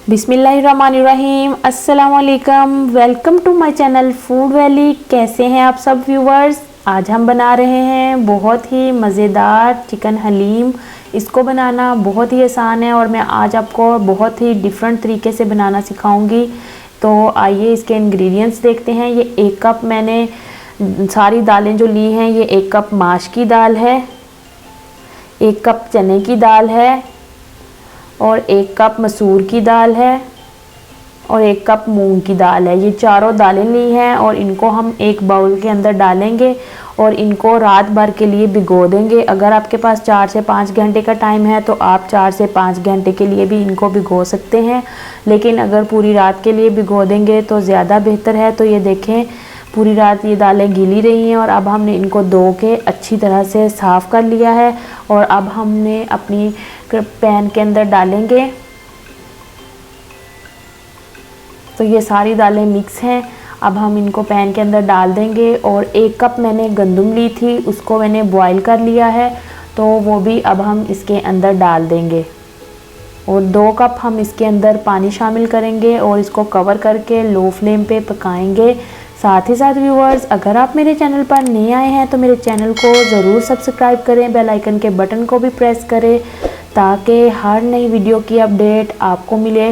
बिस्मिल्लाहिर्रहमानिर्रहीम, अस्सलाम वालेकुम। Welcome to my channel Food Valley. कैसे हैं आप सब व्यूवर्स। आज हम बना रहे हैं बहुत ही मज़ेदार चिकन हलीम। इसको बनाना बहुत ही आसान है और मैं आज आपको बहुत ही डिफरेंट तरीके से बनाना सिखाऊंगी। तो आइए इसके इंग्रेडिएंट्स देखते हैं। ये 1 कप मैंने सारी दालें जो ली हैं, ये 1 कप माश की दाल है, 1 कप चने की दाल है और 1 कप मसूर की दाल है और 1 कप मूंग की दाल है। ये चारों दालें ली हैं और इनको हम एक बाउल के अंदर डालेंगे और इनको रात भर के लिए भिगो देंगे। अगर आपके पास 4 से 5 घंटे का टाइम है तो आप 4 से 5 घंटे के लिए भी इनको भिगो सकते हैं, लेकिन अगर पूरी रात के लिए भिगो देंगे तो ज़्यादा बेहतर है। तो ये देखें, पूरी रात ये दालें गीली रही हैं और अब हमने इनको धो के अच्छी तरह से साफ़ कर लिया है और अब हमने अपनी पैन के अंदर डालेंगे। तो ये सारी दालें मिक्स हैं, अब हम इनको पैन के अंदर डाल देंगे। और 1 कप मैंने गंदम ली थी, उसको मैंने बॉईल कर लिया है, तो वो भी अब हम इसके अंदर डाल देंगे। और 2 कप हम इसके अंदर पानी शामिल करेंगे और इसको कवर करके लो फ्लेम पे पकाएंगे। साथ ही साथ व्यूअर्स, अगर आप मेरे चैनल पर नए आए हैं तो मेरे चैनल को ज़रूर सब्सक्राइब करें, बेल आइकन के बटन को भी प्रेस करें ताकि हर नई वीडियो की अपडेट आपको मिले।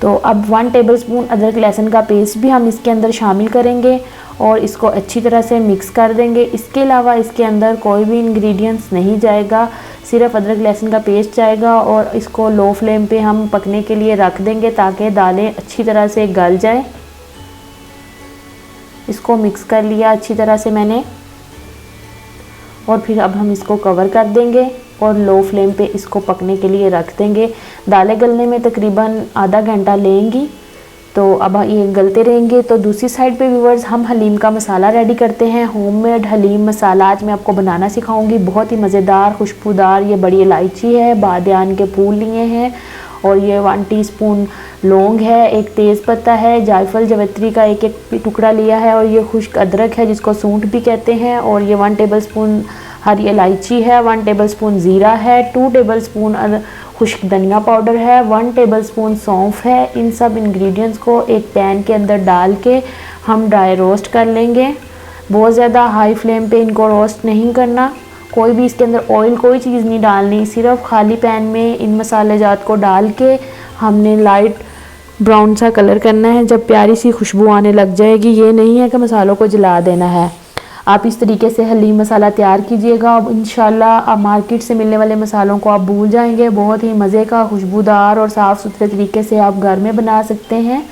तो अब 1 टेबलस्पून अदरक लहसुन का पेस्ट भी हम इसके अंदर शामिल करेंगे और इसको अच्छी तरह से मिक्स कर देंगे। इसके अलावा इसके अंदर कोई भी इंग्रेडिएंट्स नहीं जाएगा, सिर्फ अदरक लहसुन का पेस्ट जाएगा और इसको लो फ्लेम पे हम पकने के लिए रख देंगे ताकि दालें अच्छी तरह से गल जाए। इसको मिक्स कर लिया अच्छी तरह से मैंने और फिर अब हम इसको कवर कर देंगे और लो फ्लेम पे इसको पकने के लिए रख देंगे। दालें गलने में तकरीबन आधा घंटा लेंगी, तो अब ये गलते रहेंगे। तो दूसरी साइड पे व्यूअर्स, हम हलीम का मसाला रेडी करते हैं। होममेड हलीम मसाला आज मैं आपको बनाना सिखाऊंगी, बहुत ही मज़ेदार खुशबूदार। ये बड़ी इलायची है, बादियान के फूल लिए हैं और ये 1 टीस्पून लौंग है, 1 तेज़पत्ता है, जायफल जावित्री का एक टुकड़ा लिया है और ये खुश्क अदरक है जिसको सूंठ भी कहते हैं। और ये 1 टेबलस्पून हरी इलायची है, 1 टेबलस्पून ज़ीरा है, 2 टेबलस्पून खुश्क धनिया पाउडर है, 1 टेबलस्पून सौंफ है। इन सब इंग्रेडिएंट्स को एक पैन के अंदर डाल के हम ड्राई रोस्ट कर लेंगे। बहुत ज़्यादा हाई फ्लेम पे इनको रोस्ट नहीं करना, कोई भी इसके अंदर ऑयल कोई चीज़ नहीं डालनी, सिर्फ खाली पैन में इन मसाले जात को डाल के हमने लाइट ब्राउन सा कलर करना है। जब प्यारी सी खुशबू आने लग जाएगी, ये नहीं है कि मसालों को जला देना है। आप इस तरीके से हलीम मसाला तैयार कीजिएगा। अब इंशाल्लाह आप मार्केट से मिलने वाले मसालों को आप भूल जाएंगे। बहुत ही मज़े का खुशबूदार और साफ़ सुथरे तरीके से आप घर में बना सकते हैं।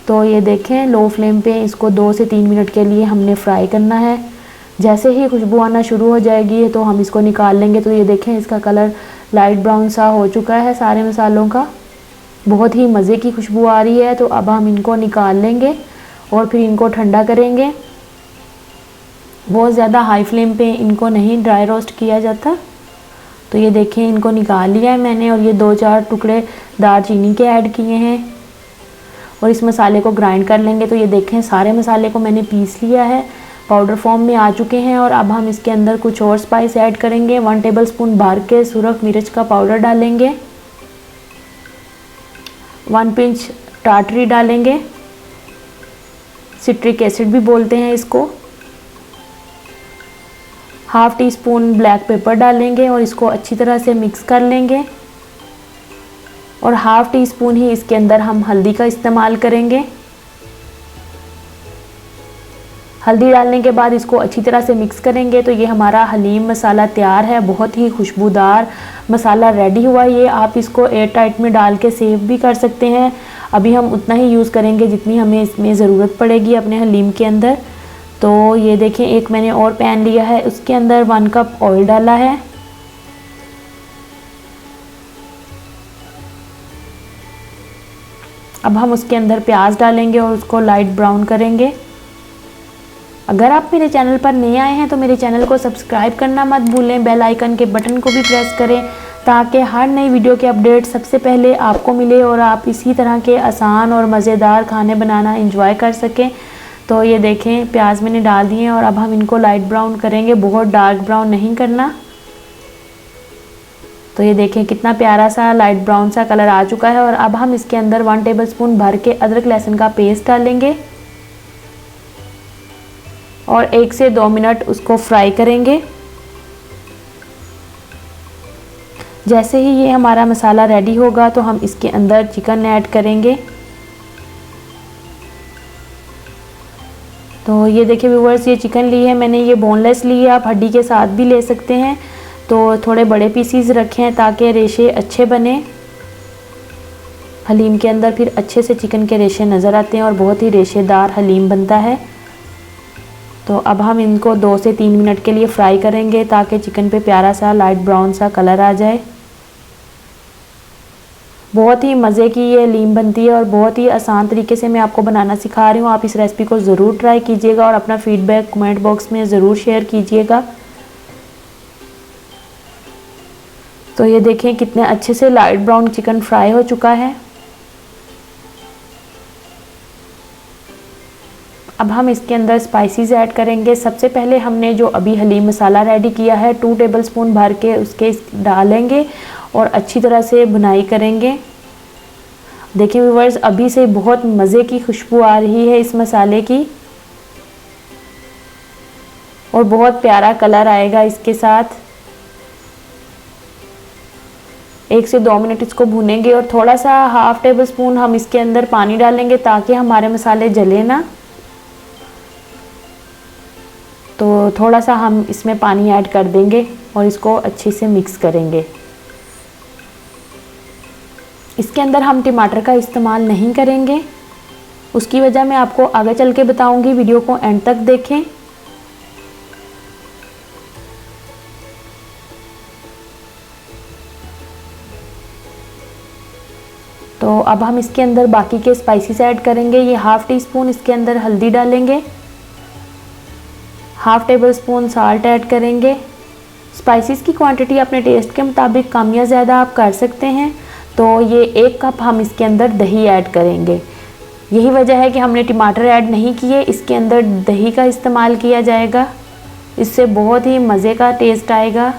तो ये देखें, लो फ्लेम पे इसको 2 से 3 मिनट के लिए हमने फ्राई करना है। जैसे ही खुशबू आना शुरू हो जाएगी तो हम इसको निकाल लेंगे। तो ये देखें, इसका कलर लाइट ब्राउन सा हो चुका है सारे मसालों का, बहुत ही मज़े की खुशबू आ रही है। तो अब हम इनको निकाल लेंगे और फिर इनको ठंडा करेंगे। बहुत ज़्यादा हाई फ्लेम पे इनको नहीं ड्राई रोस्ट किया जाता। तो ये देखें, इनको निकाल लिया है मैंने और ये 2-4 टुकड़े दालचीनी के ऐड किए हैं और इस मसाले को ग्राइंड कर लेंगे। तो ये देखें, सारे मसाले को मैंने पीस लिया है, पाउडर फॉर्म में आ चुके हैं। और अब हम इसके अंदर कुछ और स्पाइस ऐड करेंगे। 1 टेबलस्पून भर के सुरख मिर्च का पाउडर डालेंगे, 1 पिंच टाटरी डालेंगे, सिट्रिक एसिड भी बोलते हैं इसको, 1/2 टीस्पून ब्लैक पेपर डालेंगे और इसको अच्छी तरह से मिक्स कर लेंगे। और 1/2 टीस्पून ही इसके अंदर हम हल्दी का इस्तेमाल करेंगे। हल्दी डालने के बाद इसको अच्छी तरह से मिक्स करेंगे। तो ये हमारा हलीम मसाला तैयार है, बहुत ही खुशबूदार मसाला रेडी हुआ। ये आप इसको एयर टाइट में डाल के सेव भी कर सकते हैं। अभी हम उतना ही यूज़ करेंगे जितनी हमें इसमें ज़रूरत पड़ेगी अपने हलीम के अंदर। तो ये देखें, एक मैंने और पैन लिया है, उसके अंदर 1 कप ऑयल डाला है। अब हम उसके अंदर प्याज डालेंगे और उसको लाइट ब्राउन करेंगे। अगर आप मेरे चैनल पर नए आए हैं तो मेरे चैनल को सब्सक्राइब करना मत भूलें, बेल आइकन के बटन को भी प्रेस करें ताकि हर नई वीडियो के अपडेट सबसे पहले आपको मिले और आप इसी तरह के आसान और मज़ेदार खाने बनाना एंजॉय कर सकें। तो ये देखें, प्याज मैंने डाल दिए और अब हम इनको लाइट ब्राउन करेंगे, बहुत डार्क ब्राउन नहीं करना। तो ये देखें कितना प्यारा सा लाइट ब्राउन सा कलर आ चुका है। और अब हम इसके अंदर 1 टेबलस्पून भर के अदरक लहसुन का पेस्ट डालेंगे और 1 से 2 मिनट उसको फ्राई करेंगे। जैसे ही ये हमारा मसाला रेडी होगा तो हम इसके अंदर चिकन ऐड करेंगे। तो ये देखिए व्यूअर्स, ये चिकन ली है मैंने, ये बोनलेस ली है, आप हड्डी के साथ भी ले सकते हैं। तो थोड़े बड़े पीसीज रखे हैं ताकि रेशे अच्छे बने। हलीम के अंदर फिर अच्छे से चिकन के रेशे नज़र आते हैं और बहुत ही रेशेदार हलीम बनता है। तो अब हम इनको 2 से 3 मिनट के लिए फ्राई करेंगे ताकि चिकन पे प्यारा सा लाइट ब्राउन सा कलर आ जाए। बहुत ही मज़े की ये हलीम बनती है और बहुत ही आसान तरीके से मैं आपको बनाना सिखा रही हूँ। आप इस रेसिपी को ज़रूर ट्राई कीजिएगा और अपना फीडबैक कमेंट बॉक्स में ज़रूर शेयर कीजिएगा। तो ये देखें कितने अच्छे से लाइट ब्राउन चिकन फ्राई हो चुका है। अब हम इसके अंदर स्पाइसेस ऐड करेंगे। सबसे पहले हमने जो अभी हलीम मसाला रेडी किया है 2 टेबलस्पून भर के उसके डालेंगे और अच्छी तरह से भुनाई करेंगे। देखिए व्यूअर्स, अभी से बहुत मज़े की खुशबू आ रही है इस मसाले की और बहुत प्यारा कलर आएगा इसके साथ। 1 से 2 मिनट इसको भूनेंगे और थोड़ा सा 1/2 टेबलस्पून हम इसके अंदर पानी डालेंगे ताकि हमारे मसाले जले ना। तो थोड़ा सा हम इसमें पानी ऐड कर देंगे और इसको अच्छे से मिक्स करेंगे। इसके अंदर हम टमाटर का इस्तेमाल नहीं करेंगे, उसकी वजह मैं आपको आगे चल के बताऊंगी। वीडियो को एंड तक देखें। तो अब हम इसके अंदर बाकी के स्पाइसेस ऐड करेंगे। ये 1/2 टीस्पून इसके अंदर हल्दी डालेंगे, 1/2 टेबलस्पून साल्ट ऐड करेंगे। स्पाइसेस की क्वांटिटी अपने टेस्ट के मुताबिक कम या ज़्यादा आप कर सकते हैं। तो ये 1 कप हम इसके अंदर दही ऐड करेंगे। यही वजह है कि हमने टमाटर ऐड नहीं किए, इसके अंदर दही का इस्तेमाल किया जाएगा। इससे बहुत ही मज़े का टेस्ट आएगा।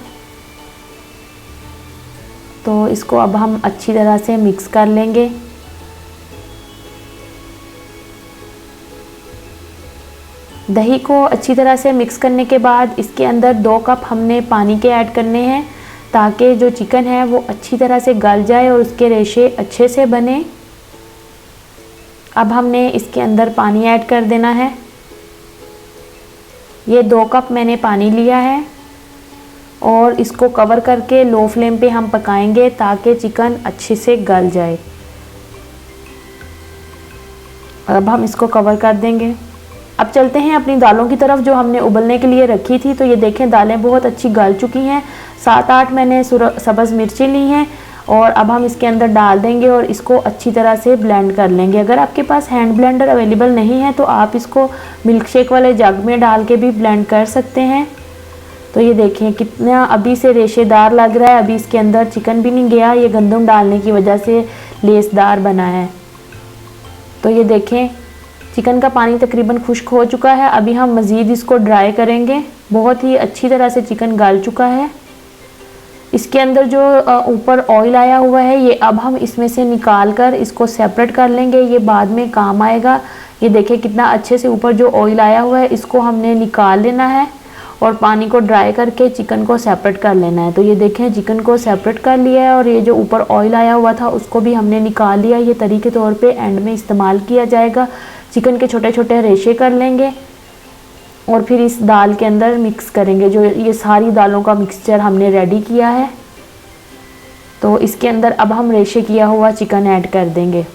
तो इसको अब हम अच्छी तरह से मिक्स कर लेंगे। दही को अच्छी तरह से मिक्स करने के बाद इसके अंदर 2 कप हमने पानी के ऐड करने हैं ताकि जो चिकन है वो अच्छी तरह से गल जाए और उसके रेशे अच्छे से बने। अब हमने इसके अंदर पानी ऐड कर देना है। ये 2 कप मैंने पानी लिया है और इसको कवर करके लो फ्लेम पे हम पकाएंगे ताकि चिकन अच्छे से गल जाए। अब हम इसको कवर कर देंगे। अब चलते हैं अपनी दालों की तरफ जो हमने उबलने के लिए रखी थी। तो ये देखें दालें बहुत अच्छी गल चुकी हैं। 7-8 मैंने सब्ज़ मिर्चें ली हैं और अब हम इसके अंदर डाल देंगे और इसको अच्छी तरह से ब्लेंड कर लेंगे। अगर आपके पास हैंड ब्लेंडर अवेलेबल नहीं है तो आप इसको मिल्क शेक वाले जग में डाल के भी ब्लेंड कर सकते हैं। तो ये देखें कितना अभी से रेशेदार लग रहा है। अभी इसके अंदर चिकन भी नहीं गया, ये गंदम डालने की वजह से लेसदार बना है। तो ये देखें चिकन का पानी तकरीबन खुश्क हो चुका है। अभी हम मज़ीद इसको ड्राई करेंगे। बहुत ही अच्छी तरह से चिकन गल चुका है। इसके अंदर जो ऊपर ऑयल आया हुआ है ये अब हम इसमें से निकाल कर इसको सेपरेट कर लेंगे, ये बाद में काम आएगा। ये देखिए कितना अच्छे से ऊपर जो ऑयल आया हुआ है इसको हमने निकाल लेना है और पानी को ड्राई करके चिकन को सेपरेट कर लेना है। तो ये देखें चिकन को सेपरेट कर लिया है और ये जो ऊपर ऑयल आया हुआ था उसको भी हमने निकाल लिया। ये तरी के तौर पे एंड में इस्तेमाल किया जाएगा। चिकन के छोटे छोटे रेशे कर लेंगे और फिर इस दाल के अंदर मिक्स करेंगे। जो ये सारी दालों का मिक्सचर हमने रेडी किया है तो इसके अंदर अब हम रेशे किया हुआ चिकन ऐड कर देंगे।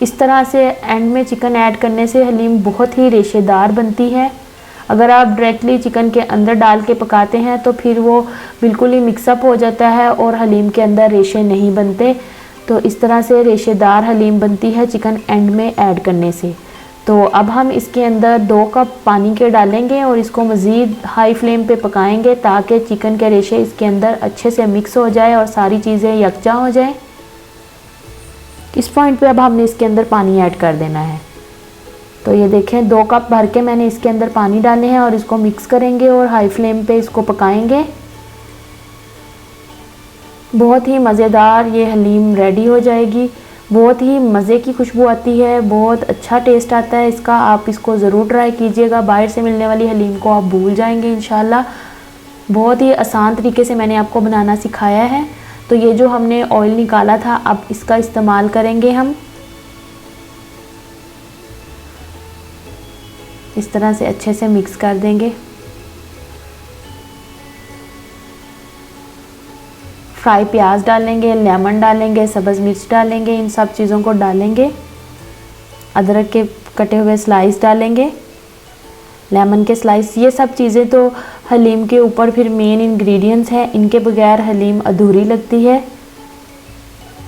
इस तरह से एंड में चिकन ऐड करने से हलीम बहुत ही रेशेदार बनती है। अगर आप डायरेक्टली चिकन के अंदर डाल के पकाते हैं तो फिर वो बिल्कुल ही मिक्सअप हो जाता है और हलीम के अंदर रेशे नहीं बनते। तो इस तरह से रेशेदार हलीम बनती है चिकन एंड में ऐड करने से। तो अब हम इसके अंदर 2 कप पानी के डालेंगे और इसको मज़ीद हाई फ्लेम पे पकाएंगे ताकि चिकन के रेशे इसके अंदर अच्छे से मिक्स हो जाए और सारी चीज़ें यकजा हो जाए। इस पॉइंट पे अब हमने इसके अंदर पानी ऐड कर देना है। तो ये देखें 2 कप भर के मैंने इसके अंदर पानी डाले हैं और इसको मिक्स करेंगे और हाई फ्लेम पे इसको पकाएंगे। बहुत ही मज़ेदार ये हलीम रेडी हो जाएगी। बहुत ही मज़े की खुशबू आती है, बहुत अच्छा टेस्ट आता है इसका। आप इसको ज़रूर ट्राई कीजिएगा। बाहर से मिलने वाली हलीम को आप भूल जाएंगे इंशाल्लाह। बहुत ही आसान तरीके से मैंने आपको बनाना सिखाया है। तो ये जो हमने ऑयल निकाला था अब इसका इस्तेमाल करेंगे हम। इस तरह से अच्छे से मिक्स कर देंगे। फ्राई प्याज डालेंगे, लेमन डालेंगे, सब्ज़ मिर्च डालेंगे, इन सब चीज़ों को डालेंगे। अदरक के कटे हुए स्लाइस डालेंगे, लेमन के स्लाइस। ये सब चीज़ें तो हलीम के ऊपर फिर मेन इंग्रेडिएंट्स हैं, इनके बगैर हलीम अधूरी लगती है।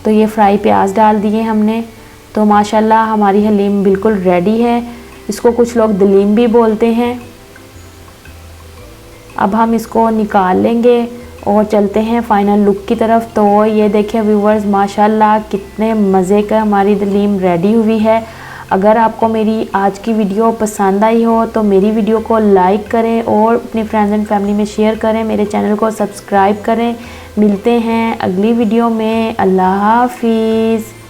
तो ये फ्राई प्याज डाल दिए हमने। तो माशाल्लाह हमारी हलीम बिल्कुल रेडी है। इसको कुछ लोग दलीम भी बोलते हैं। अब हम इसको निकाल लेंगे और चलते हैं फाइनल लुक की तरफ। तो ये देखें व्यूवर्स, माशाल्लाह कितने मज़े का हमारी हलीम रेडी हुई है। अगर आपको मेरी आज की वीडियो पसंद आई हो तो मेरी वीडियो को लाइक करें और अपने फ्रेंड्स एंड फैमिली में शेयर करें। मेरे चैनल को सब्सक्राइब करें। मिलते हैं अगली वीडियो में। अल्लाह हाफिज़।